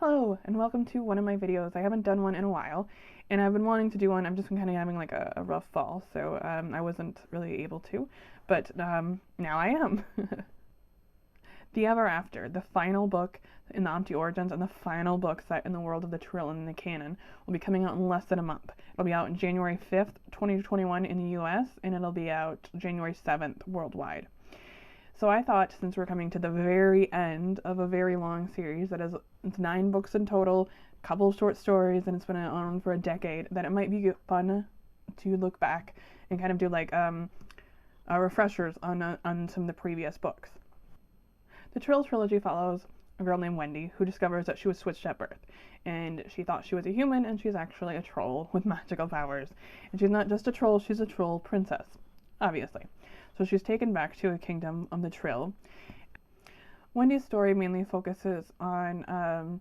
Hello, and welcome to one of my videos. I haven't done one in a while, and I've been wanting to do one. I've just been kind of having like a rough fall, so I wasn't really able to, but now I am. The Ever After, the final book in the Omte Origins and the final book set in the world of the Trylle and the Kanin, will be coming out in less than a month. It'll be out on January 5th, 2021 in the US, and it'll be out January 7th worldwide. So I thought, since we're coming to the very end of a very long series it's 9 books in total, a couple of short stories, and it's been on for a decade, that it might be fun to look back and kind of do like refreshers on some of the previous books. The Trylle Trilogy follows a girl named Wendy who discovers that she was switched at birth, and she thought she was a human, and she's actually a troll with magical powers. And she's not just a troll, she's a troll princess, obviously. So she's taken back to a kingdom of the Trylle. Wendy's story mainly focuses on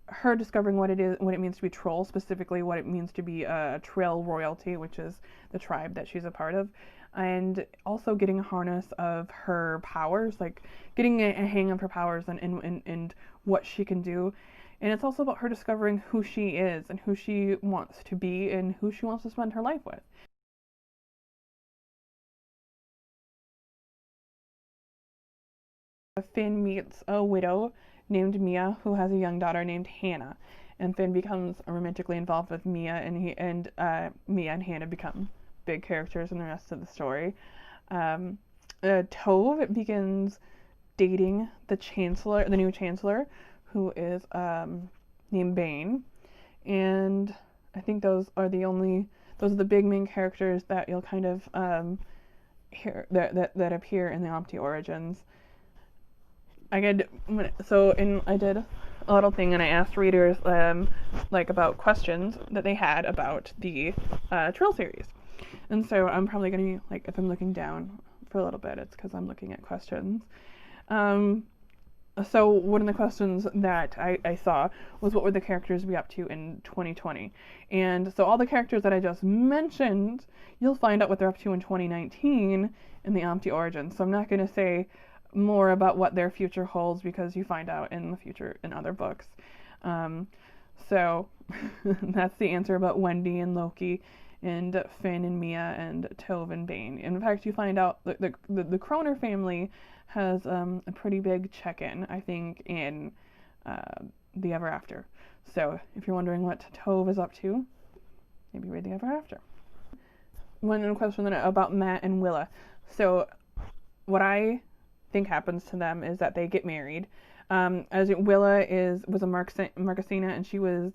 her discovering what it means to be a troll, specifically what it means to be a Trylle royalty, which is the tribe that she's a part of, and also getting a harness of her powers, like getting a hang of her powers and what she can do. And it's also about her discovering who she is and who she wants to be and who she wants to spend her life with. Finn meets a widow named Mia who has a young daughter named Hannah, and Finn becomes romantically involved with Mia, and Mia and Hannah become big characters in the rest of the story. Tove begins dating the new chancellor, who is named Bane, and I think those are the big main characters that you'll kind of hear that appear in the Omte Origins. I did a little thing, and I asked readers like about questions that they had about the Trylle series, and so I'm probably gonna be like, if I'm looking down for a little bit, it's because I'm looking at questions. So one of the questions that I saw was, what would the characters be up to in 2020? And so all the characters that I just mentioned, you'll find out what they're up to in 2019 in the Omte Origins. So I'm not going to say more about what their future holds, because you find out in the future in other books. So that's the answer about Wendy and Loki and Finn and Mia and Tove and Bane. In fact, you find out that the Kroner family has a pretty big check-in, I think, in The Ever After. So if you're wondering what Tove is up to, maybe read The Ever After. One question about Matt and Willa. So what I think happens to them is that they get married. As Willa was a Marquesina, and she was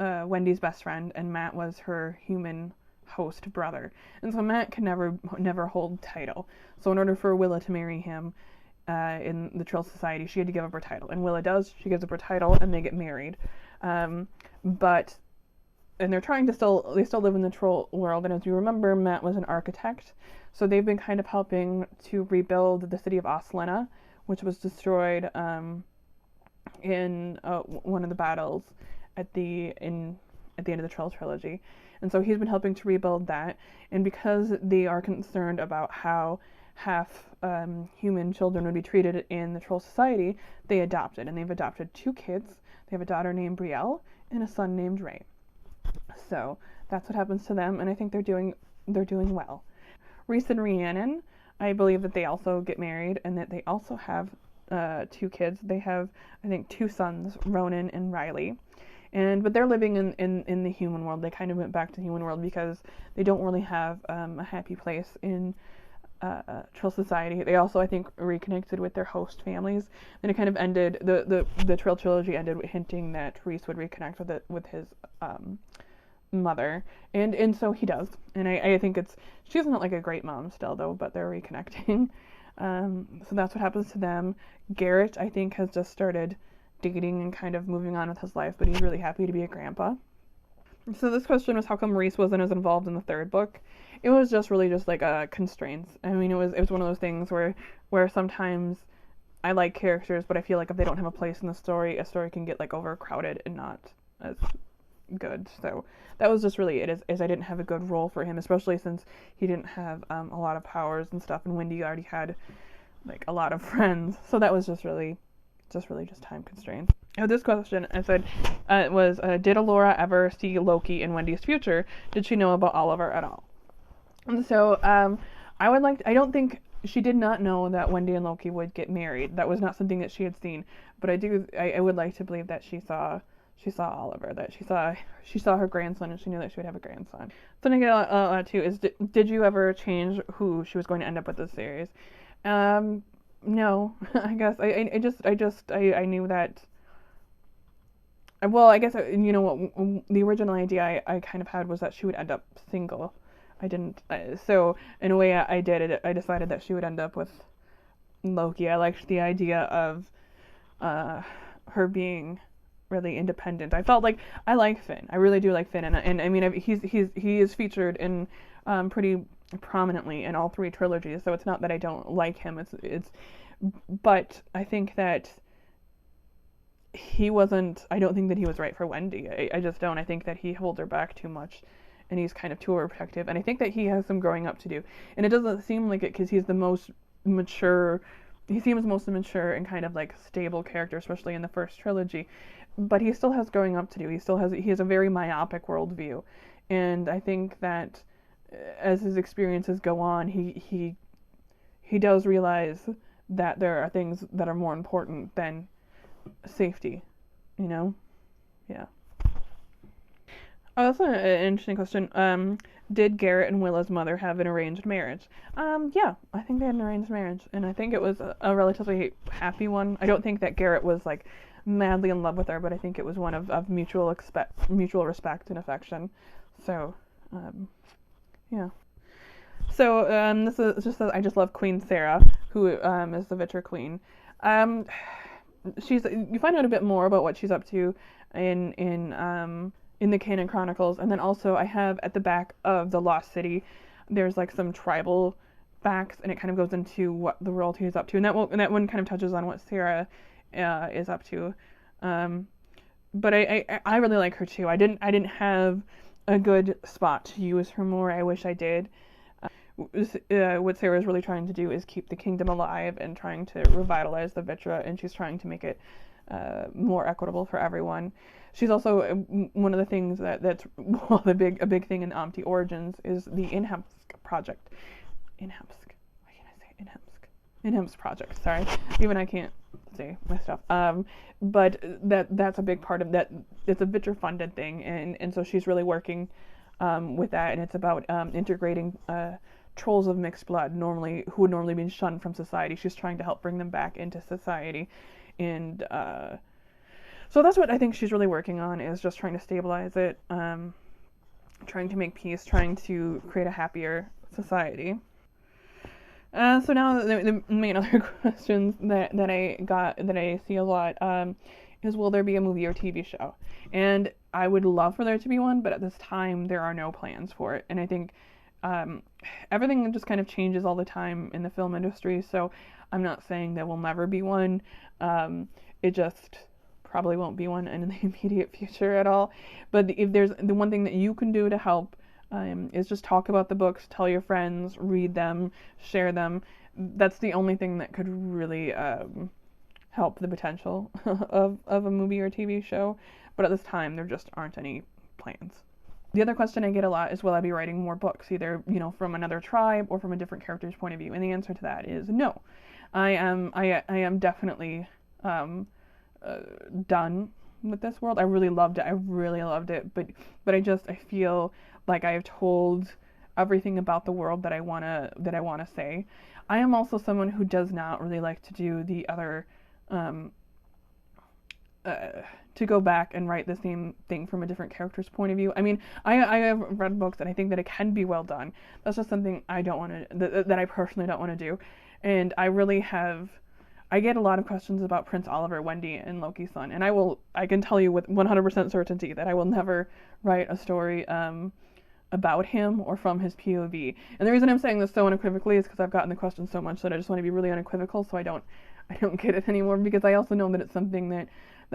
Wendy's best friend, and Matt was her human host brother. And so Matt can never hold title. So in order for Willa to marry him in the Trylle Society, she had to give up her title. And Willa does. She gives up her title, and they get married. And they're trying to they still live in the Trylle world. And as you remember, Matt was an architect. So they've been kind of helping to rebuild the city of Oslena, which was destroyed in one of the battles at the end of the Trylle Trilogy. And so he's been helping to rebuild that. And because they are concerned about how half human children would be treated in the Trylle Society, they adopted. And they've adopted 2 kids. They have a daughter named Brielle and a son named Ray. So that's what happens to them, and I think they're doing well. Reese and Rhiannon, I believe that they also get married, and that they also have 2 kids. They have, I think, 2 sons, Ronan and Riley. But they're living in the human world. They kind of went back to the human world because they don't really have a happy place in Trylle Society. They also, I think, reconnected with their host families. And it kind of ended, the Trylle Trilogy ended with hinting that Reese would reconnect with his mother, and so he does. And I think she's not like a great mom still, though, but they're reconnecting. So that's what happens to them. Garrett, I think, has just started dating and kind of moving on with his life, but he's really happy to be a grandpa. So this question was, how come Reese wasn't as involved in the 3rd book? It was just really just like constraints. I mean, it was one of those things where sometimes I like characters, but I feel like if they don't have a place in the story, a story can get like overcrowded and not as good. So that was just really it, is I didn't have a good role for him, especially since he didn't have a lot of powers and stuff, and Wendy already had like a lot of friends. So that was just really time constraints. this question, I said, did Alora ever see Loki in Wendy's future? Did she know about Oliver at all? And so, I don't think she did not know that Wendy and Loki would get married. That was not something that she had seen. But I would like to believe that she saw Oliver, that she saw her grandson, and she knew that she would have a grandson. Something I get a lot too is, did you ever change who she was going to end up with this series? No, I guess I knew that. Well, I guess you know what, the original idea I kind of had was that she would end up single. I didn't. So in a way, I did it. I decided that she would end up with Loki. I liked the idea of her being really independent. I felt like I like Finn. I really do like Finn, and I mean he is featured in pretty prominently in all three trilogies. So it's not that I don't like him. But I think that he wasn't. I don't think that he was right for Wendy. I just don't. I think that he holds her back too much, and he's kind of too overprotective. And I think that he has some growing up to do. And it doesn't seem like it because he's the most mature. He seems most mature and kind of like stable character, especially in the first trilogy. But he still has growing up to do. He has a very myopic worldview, and I think that as his experiences go on, he does realize that there are things that are more important than safety, you know? Yeah. Oh, that's an interesting question. Did Garrett and Willa's mother have an arranged marriage? Yeah, I think they had an arranged marriage, and I think it was a relatively happy one. I don't think that Garrett was like madly in love with her, but I think it was one of mutual respect and affection. So, yeah. So, this is just I just love Queen Sarah, who is the Vitcher Queen. You find out a bit more about what she's up to in the Kanin Chronicles, and then also I have at the back of the Lost City, there's like some tribal facts, and it kind of goes into what the royalty is up to, and that one kind of touches on what Sarah is up to. But I really like her too. I didn't have a good spot to use her more. I wish I did. What Sarah is really trying to do is keep the kingdom alive and trying to revitalize the Vitra, and she's trying to make it more equitable for everyone. She's also one of the things that's a big thing in Omte Origins is the Inhemsk project. Inhemsk. Why can't I say Inhemsk? Inhemsk project. Sorry, even I can't say my stuff. But that's a big part of that. It's a Vitra funded thing, and so she's really working with that, and it's about integrating trolls of mixed blood, who would normally be shunned from society. She's trying to help bring them back into society, and so that's what I think she's really working on, is just trying to stabilize it, trying to make peace, trying to create a happier society. So now the main other questions that I see a lot is, will there be a movie or TV show? And I would love for there to be one, but at this time there are no plans for it. And I think everything just kind of changes all the time in the film industry, so I'm not saying there will never be one. It just probably won't be one in the immediate future at all. But if there's the one thing that you can do to help is just talk about the books, tell your friends, read them, share them. That's the only thing that could really help the potential of a movie or TV show. But at this time, there just aren't any plans. The other question I get a lot is, will I be writing more books, either from another tribe or from a different character's point of view? And the answer to that is no. I am definitely done with this world. I really loved it. But I feel like I have told everything about the world that I wanna say. I am also someone who does not really like to do the other to go back and write the same thing from a different character's point of view. I mean, I have read books and I think that it can be well done. That's just something I don't want to, that I personally don't want to do. And I get a lot of questions about Prince Oliver, Wendy, and Loki's son. And I can tell you with 100% certainty that I will never write a story about him or from his POV. And the reason I'm saying this so unequivocally is because I've gotten the question so much that I just want to be really unequivocal, so I don't get it anymore, because I also know that it's something that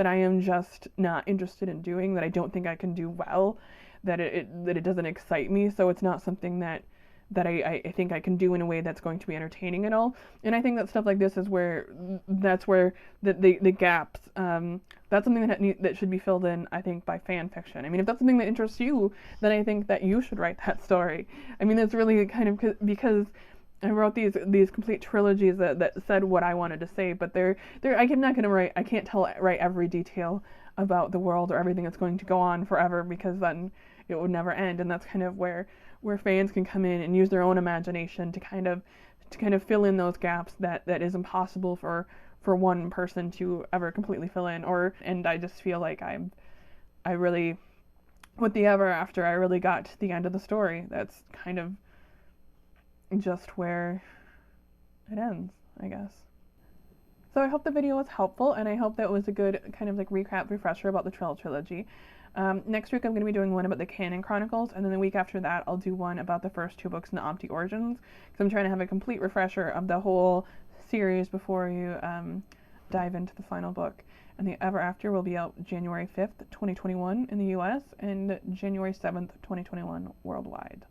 I am just not interested in doing, that I don't think I can do well, that it doesn't excite me, so it's not something that that I think I can do in a way that's going to be entertaining and all. And I think that stuff like this is where the gaps, that's something that should be filled in, I think, by fan fiction. I mean, if that's something that interests you, then I think that you should write that story. I mean, it's really kind of because I wrote these complete trilogies that said what I wanted to say, but I'm not going to write, I can't write every detail about the world or everything that's going to go on forever, because then it would never end. And that's kind of where fans can come in and use their own imagination to kind of fill in those gaps that is impossible for one person to ever completely fill in. And I just feel like I really, with the Ever After, I really got to the end of the story. That's kind of just where it ends, I guess. So I hope the video was helpful, and I hope that was a good kind of like recap refresher about the Trylle Trilogy. Next week I'm going to be doing one about the Kanin Chronicles, and then the week after that I'll do one about the first 2 books in the Omte Origins, because I'm trying to have a complete refresher of the whole series before you dive into the final book. And the Ever After will be out January 5th, 2021 in the US, and January 7th, 2021 worldwide.